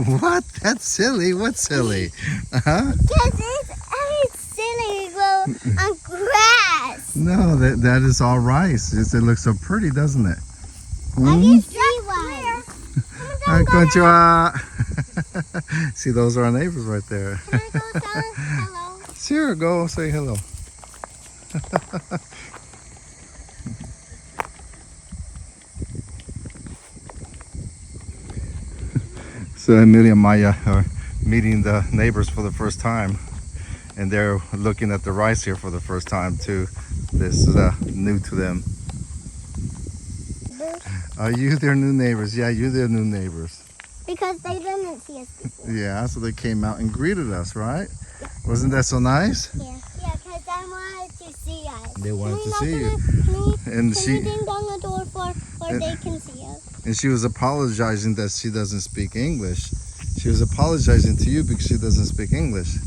What? That's silly. What's silly? Huh? Because it's silly on grass. No, that is all rice. It looks so pretty, doesn't it? I can see one. Konnichiwa. See, those are our neighbors right there. Can I go tell hello? Sure, go say hello. So Emilia and Maya are meeting the neighbors for the first time, and they're looking at the rice here for the first time too. This is new to them. Are you their new neighbors? Yeah, you're their new neighbors. Because they didn't see us before. Yeah, so they came out and greeted us, right? Yeah. Wasn't that so nice? Yeah. Yeah, because they wanted to see us. They wanted to see you. Can we ding dong the door for they can see us? And she was apologizing that she doesn't speak English. She was apologizing to you because she doesn't speak English.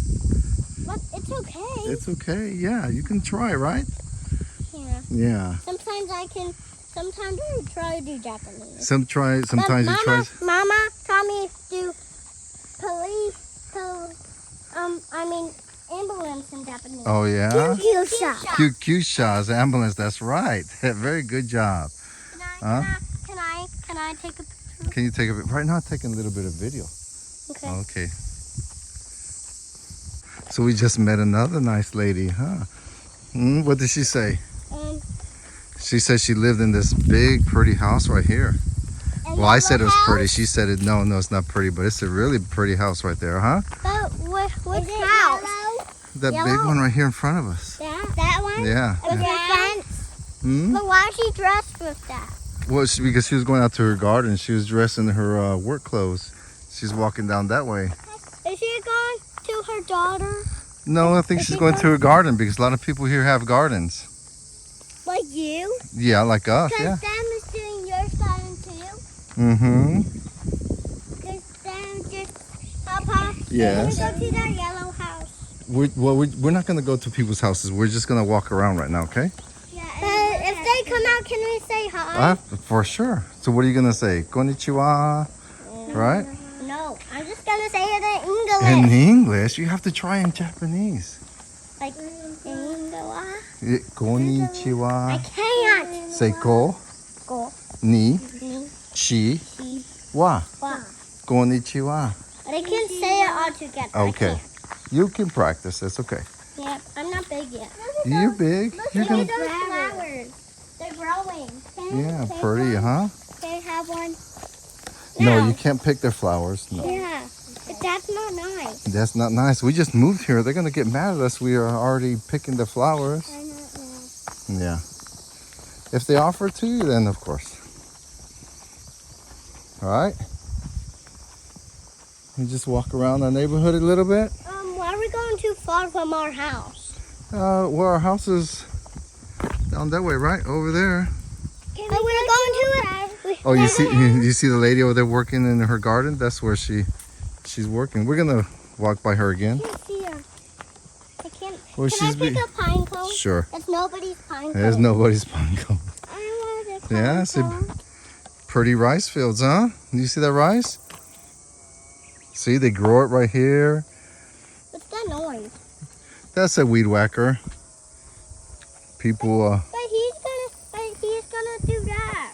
But it's okay. It's okay. Yeah, you can try, right? Yeah. Yeah. Sometimes I try to do Japanese. Sometimes you try. Mama taught me to ambulance in Japanese. Oh yeah. Kyusha. Kyusha is ambulance. That's right. Very good job. Can I take a picture? Can you take a bit? Right now, I'm taking a little bit of video. Okay. Okay. So we just met another nice lady, huh? What did she say? She said she lived in this big, pretty house right here. Well, I said it was pretty. She said it. No, it's not pretty, but it's a really pretty house right there, huh? But what house? That big one right here in front of us. That one? Yeah. With your fence? But why is she dressed with that? Well, because she was going out to her garden. She was dressed in her work clothes. She's walking down that way. Is she going to her daughter? No, I think she's going to her garden because a lot of people here have gardens. Like you? Yeah, like us, yeah. Because Sam is doing your garden too? Mm-hmm. Because Sam just... Papa, yes. We're going to go to that yellow house. We're not going to go to people's houses. We're just going to walk around right now, okay? Yeah. But if they come out, can we say hi? For sure. So what are you going to say? Konnichiwa, right? No, I'm just going to say it in English. In English? You have to try in Japanese. Like, Konnichiwa. I can't. Say ko. Go. Ni. Chi. Wa. Konnichiwa. But I can't say it all together. Okay. You can practice. It's okay. Yeah, I'm not big yet. You're big. You're Look gonna... at those flowers. They're growing. Yeah, pretty, huh? Can I have one? No, you can't pick their flowers. No. Yeah, but that's not nice. That's not nice. We just moved here. They're gonna get mad at us. We are already picking the flowers. I don't know. Yeah. If they offer it to you, then of course. All right. You just walk around the neighborhood a little bit. Why are we going too far from our house? Well, our house is down that way, right over there. But we're going to it. Oh, you see the lady over there working in her garden? That's where she's working. We're gonna walk by her again. I can't see her. I can't. Well, Can I pick a pine cone? Sure. That's nobody's pine cone. There's nobody's pine cone. I want a pine Yeah, see, cone. pretty rice fields, huh? You see that rice? See, they grow it right here. What's that noise? That's a weed whacker. People, But he's gonna do that.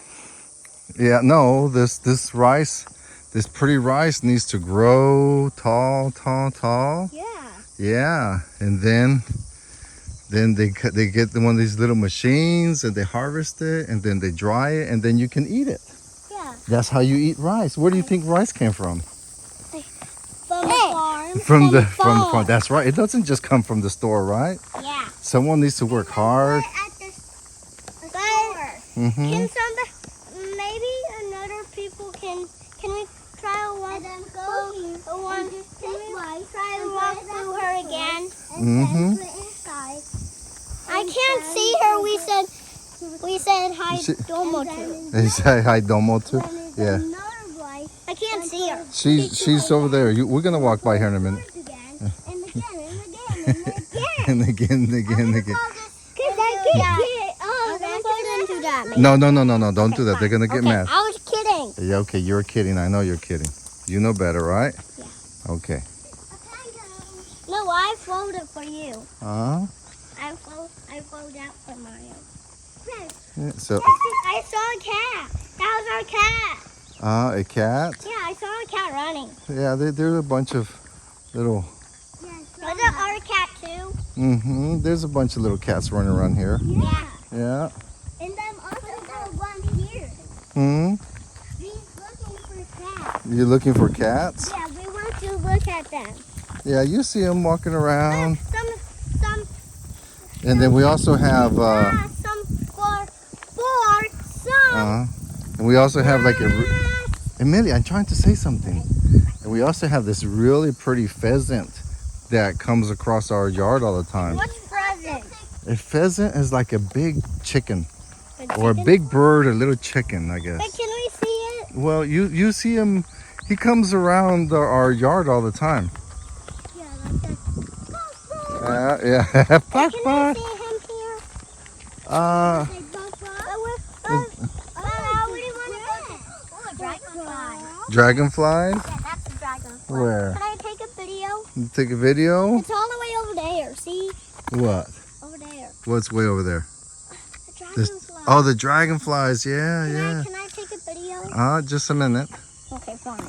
yeah, no, this rice, this pretty rice needs to grow tall. Yeah. Yeah, and then they get one of these little machines and they harvest it and then they dry it and then you can eat it. Yeah. That's how you eat rice. Where do you think rice came from? From the farm. From the farm. That's right. It doesn't just come from the store, right? Yeah. Someone needs to work hard. At the store. Can somebody, maybe another people can we try to walk through her again? I can't see her. We said hi domo to. You say hi domo to? Yeah. I can't see her. She's over there. We're gonna walk by her in a minute. And again. No. Don't do that. They're gonna get mad. I was kidding. Yeah, okay, you're kidding. I know you're kidding. You know better, right? Yeah. Okay. No, I folded for you. Uh-huh. I fold out for Mario. Yeah, so, I saw a cat. That was our cat. a cat? Yeah, I saw a cat running. Yeah, there's a bunch of little... Was it our cat too? Mm-hmm. There's a bunch of little cats running around here. Yeah. Yeah. And then also the one here. Hmm? He's looking for cats. You're looking for cats? Yeah, we want to look at them. Yeah, you see them walking around. Some. And then we also have... Some some. And we also have like a... Amelia, I'm trying to say something. And we also have this really pretty pheasant that comes across our yard all the time. What's pheasant? A pheasant is like a big chicken. Or a big bird, a little chicken, I guess. But can we see it? Well, you see him, he comes around our yard all the time. Yeah, like that. Yeah. Can we see him here? Dragonflies? Yeah, that's the dragonfly. Where? Can I take a video? Take a video? It's all the way over there. See? What? Over there. What's way over there? The dragonfly. Oh, the dragonflies. Yeah. Can I take a video? Just a minute. Okay, fine.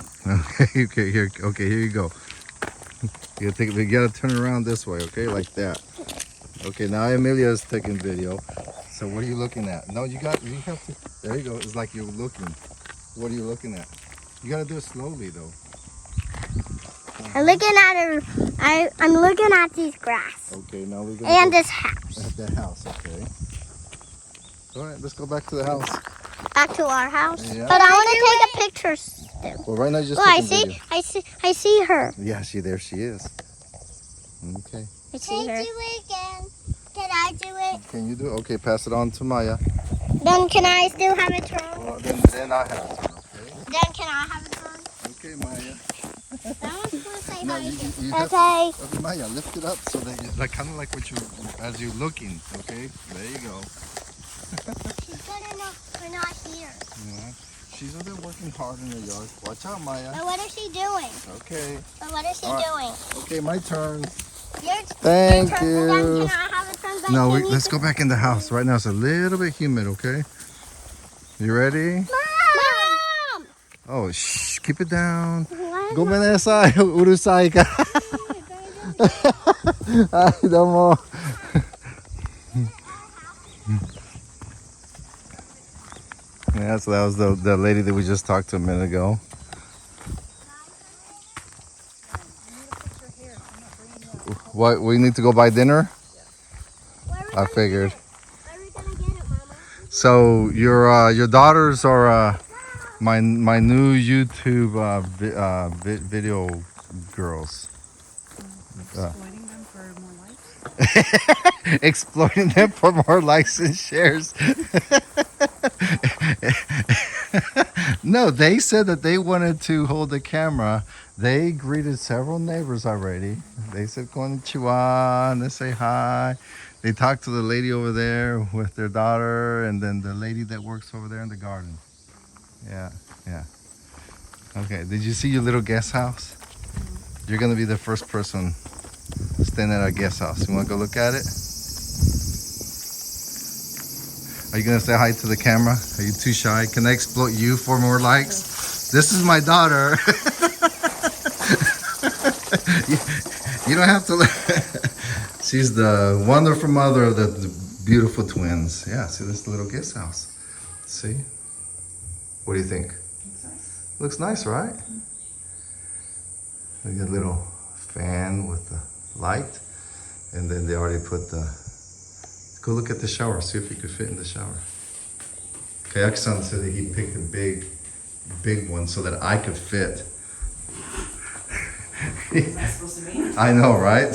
Okay, here you go. You gotta turn around this way, okay, like that. Okay, now Amelia's taking video. So what are you looking at? No, you have to. There you go. It's like you're looking. What are you looking at? You gotta do it slowly though. I'm looking at her. I'm looking at these grass. Okay, now we're gonna And go this house. at the house. Okay. All right, let's go back to the house. Back to our house. Yeah. But I want to take a picture still. Well, right now you're just Oh, taking video. I see her. Yeah, there she is. Okay. I see her. Can I do it again? Can I do it? Can you do it? Okay, pass it on to Maya. Then can I still have a turn? Well, then I have it. Okay. Then can I have a turn? Okay, Maya. I want to say No, hi. you have, Okay. okay, Maya, lift it up so that like kind of like as you're looking. Okay, there you go. She's gonna know we're not here. Yeah. She's over there working hard in the yard. Watch out, Maya. But what is she doing? Okay. But what is she All right. doing? Okay, my turn. Thank Thank you. you. Then can I have a turn back? No, Can you- let's go back in the house. Right now it's a little bit humid, okay? You ready? Mom! Oh, shh, keep it down. What? Gomenasai, urusai ka. Ay, domo. Yeah, so that was the lady that we just talked to a minute ago. What, we need to go buy dinner? Where are we I gonna figured. get it? Where are we gonna get it, Mama? So your daughters are my new YouTube video girls. Exploiting them for more likes? Exploiting them for more likes and shares. No, they said that they wanted to hold the camera. They greeted several neighbors already. They said konnichiwa and they say hi. They talked to the lady over there with their daughter and then the lady that works over there in the garden. Yeah. Okay, did you see your little guest house? You're gonna be the first person staying at our guest house. You wanna go look at it? Are you gonna say hi to the camera? Are you too shy? Can I exploit you for more likes? This is my daughter. you don't have to. She's the wonderful mother of the beautiful twins. Yeah, see this little guest house. See? What do you think? Looks nice. Looks nice, right? We got a little fan with the light. And then they already put the... Go look at the shower, see if you could fit in the shower. Kayak-san said that he picked a big one so that I could fit. What's that supposed to mean? I know, right?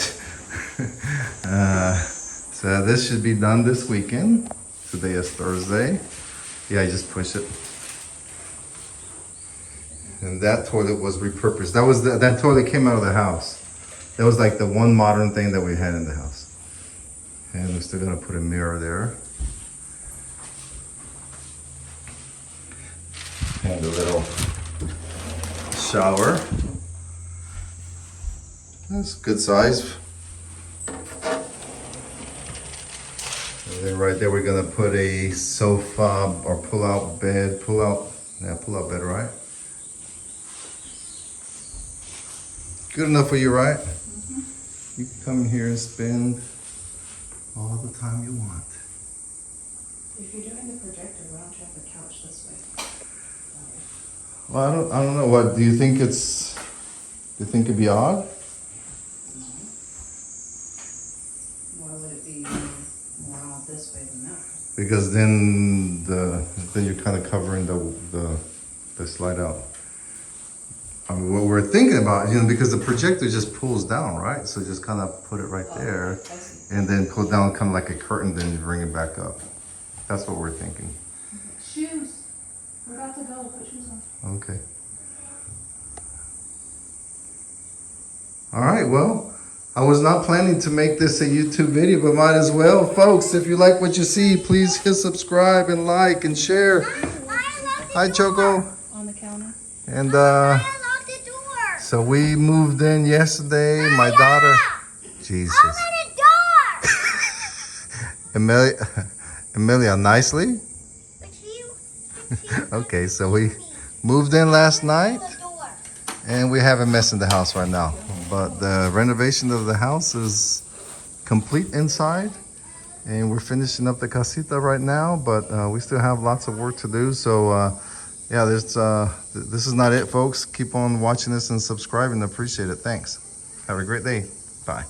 So this should be done this weekend. Today is Thursday. Yeah, you just push it. And that toilet was repurposed. That toilet came out of the house. That was like the one modern thing that we had in the house. And we're still gonna put a mirror there. And a little shower. That's good size. And then right there, we're gonna put a sofa or pull-out bed. Pull-out bed, right? Good enough for you, right? You can come here and spend all the time you want. If you're doing the projector, why don't you have the couch this way? Well, I don't know. What do you think? Do you think it'd be odd? Why would it be more out this way than that? Because then you're kind of covering the slide out. I mean, what we're thinking about, because the projector just pulls down, right? So just kind of put it right there, I see. and then pull down kind of like a curtain, then bring it back up. That's what we're thinking. Shoes. We're about to go. Put shoes on. Okay. All right, well, I was not planning to make this a YouTube video, but might as well. Folks, if you like what you see, please hit subscribe and like and share. Hi, Choco. On the counter. And I locked the door. so we moved in yesterday. My daughter, Jesus. Open the door. Emilia, nicely. But you Okay, so we moved in last night. the door. And we have a mess in the house right now. But the renovation of the house is complete inside. And we're finishing up the casita right now. But we still have lots of work to do. So, yeah, this is not it, folks. Keep on watching this and subscribing. Appreciate it. Thanks. Have a great day. Bye.